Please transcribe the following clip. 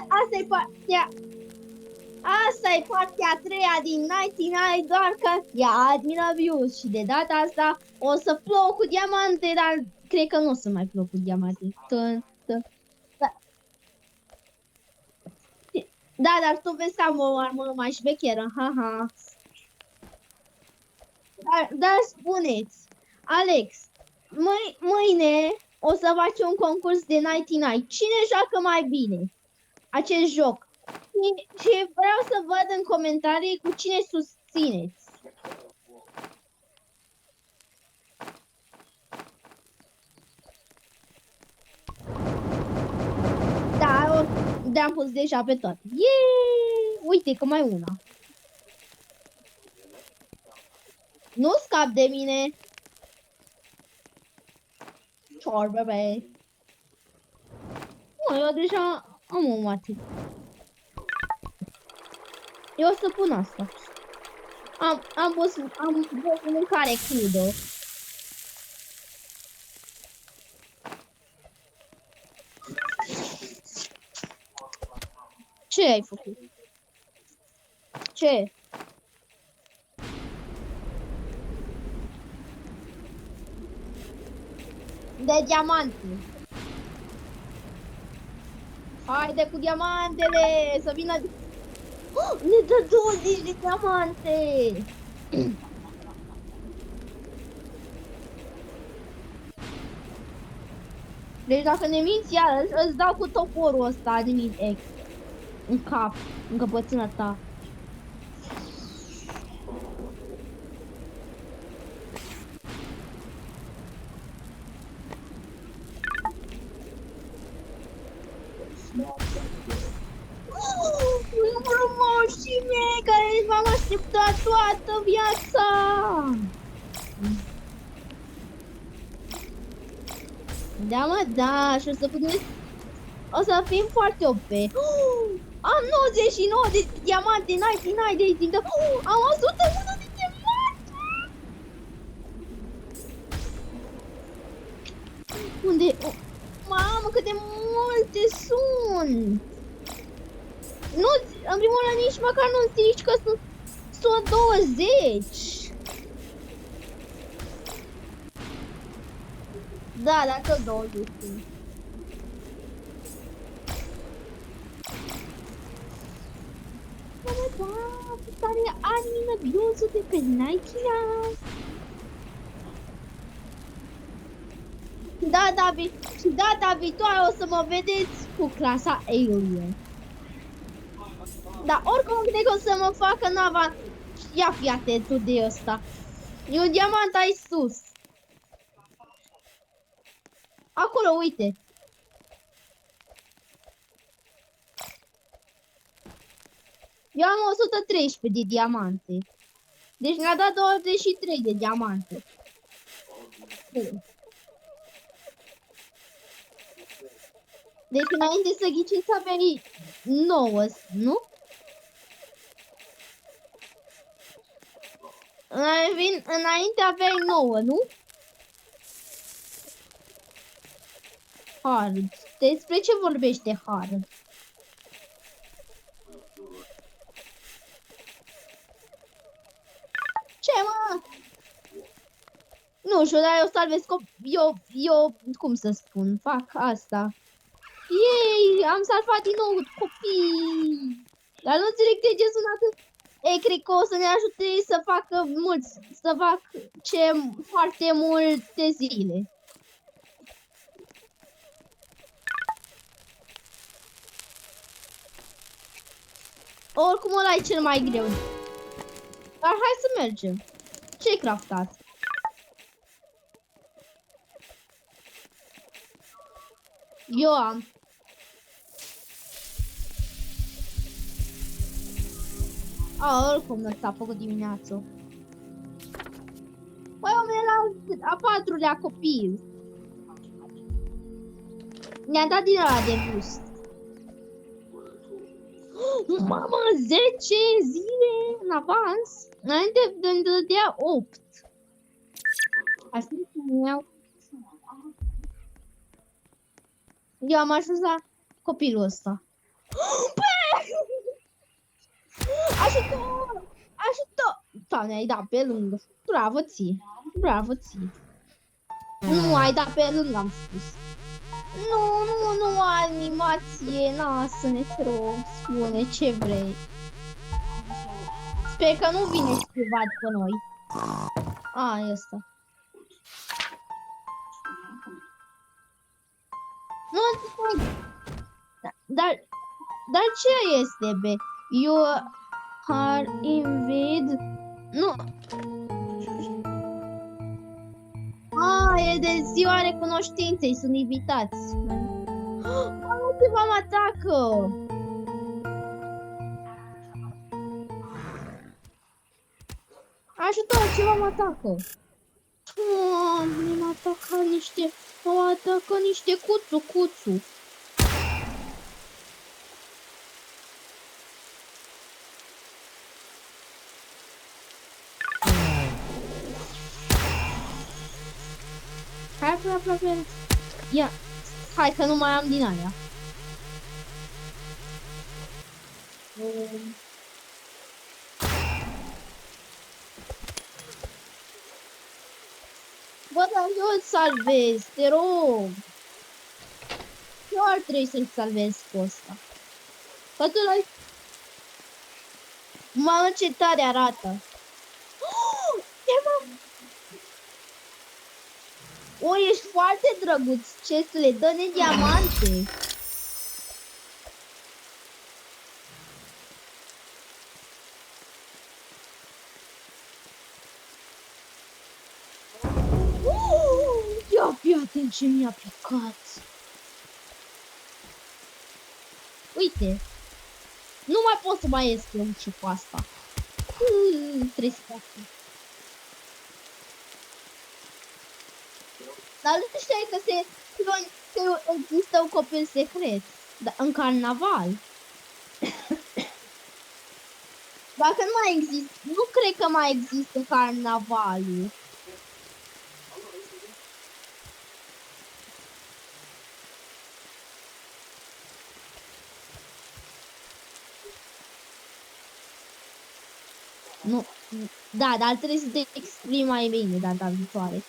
Asta e partea... Asta e partea a treia din 99, doar că e admin abuse și de data asta o să plouă cu diamante, dar cred că nu o să mai plouă cu diamante. Da, dar tu vezi că am o armă mai șmecheră, haha. Dar spuneți, Alex, mâine o să facem un concurs de 99. Cine joacă mai bine acest joc? Și vreau să văd în comentarii cu cine susțineți. Da, am pus deja pe toate. Yeee! Uite că mai una. Nu scap de mine. Cior, bebe. Eu deja am un mate. Eu o să pun asta. Am pus mâncare crudă. Ce ai făcut? Ce? De diamante. Haide cu diamantele, să vină... Oh, ne dă 20 de diamante! Deci dacă ne minți iar, îți dau cu toporul ăsta de min ex. În cap, în căpățâna ta. Frumoșii mei care v-am așteptat toată viața! Da, mă, da, și o să putem... O să fim foarte OP. Am 99 de diamante, 99 de timp. Am 101 de diamante! Unde? Mamă, cât de multe sunt! Nu, în primul rând nici măcar nu zici că sunt 120. Da, dar tot 20. Da, tare admin abuse de pe Nike-ul. Da, și data viitoare o să mă vedeți cu clasa Alien. Dar oricum cred că o să mă facă nava. Ia fi atent tu de ăsta. E un diamant aici sus. Acolo, uite. Eu am 113 de diamante. Deci mi-a dat 23 de diamante. Deci înainte să ghiciți aveai 9, nu? Înainte aveai 9, nu? Hard. Despre ce vorbește Hard? Ce, mă? Nu știu, dar eu salvez eu, cum să spun, fac asta. Ei, am salvat din nou copii. Dar nu înțeleg de ce sunt atât. Ei, cred că o să ne ajute să facă mulți, să fac foarte multe zile. Oricum ăla e cel mai greu. Dar hai să mergem. Ce-ai craftat? Eu am. Oricum nu s-a făcut dimineața. Păi omule, la a patrulea copil. Ne-a dat din ăla de boost. Mamă, 10 zile în avans. Înainte de dădea 8. Asta nu iau. Eu am ajuns la copilul ăsta. Ajutor! Ajutor! Doamne, ai dat pe lângă. Bravo ție. Bravo ție. Nu, ai dat pe lângă, am spus. Nu animație, lasă-ne, te rog, spune ce vrei. Sper că nu vine ceva după noi. A, e ăsta. Nu, dar ce este, be? You are invid? Nu. A, e de ziua recunoștinței, sunt invitați. Ceva mă atacă! Ajutor, ceva mă atacă! Mă atacă niște cuțu. Hai, aproape. Ia, hai că nu mai am din aia. Bă, dar eu îl salvez, te rog. Eu ar trebui să-l salvez pe ăsta. Că tu l-ai... Mamă, ce tare arată. O, ești foarte drăguț, Chestule, dă-ne diamante. Ia fii atent ce mi-a picat. Uite. Nu mai pot să mai ies pe un cu asta. Trebuie să fac. Dar nu știai că există un copil secret în carnaval. Dacă nu mai există, nu cred că mai există carnavalul. Nu, da, dar trebuie să te exprimi mai bine data viitoare.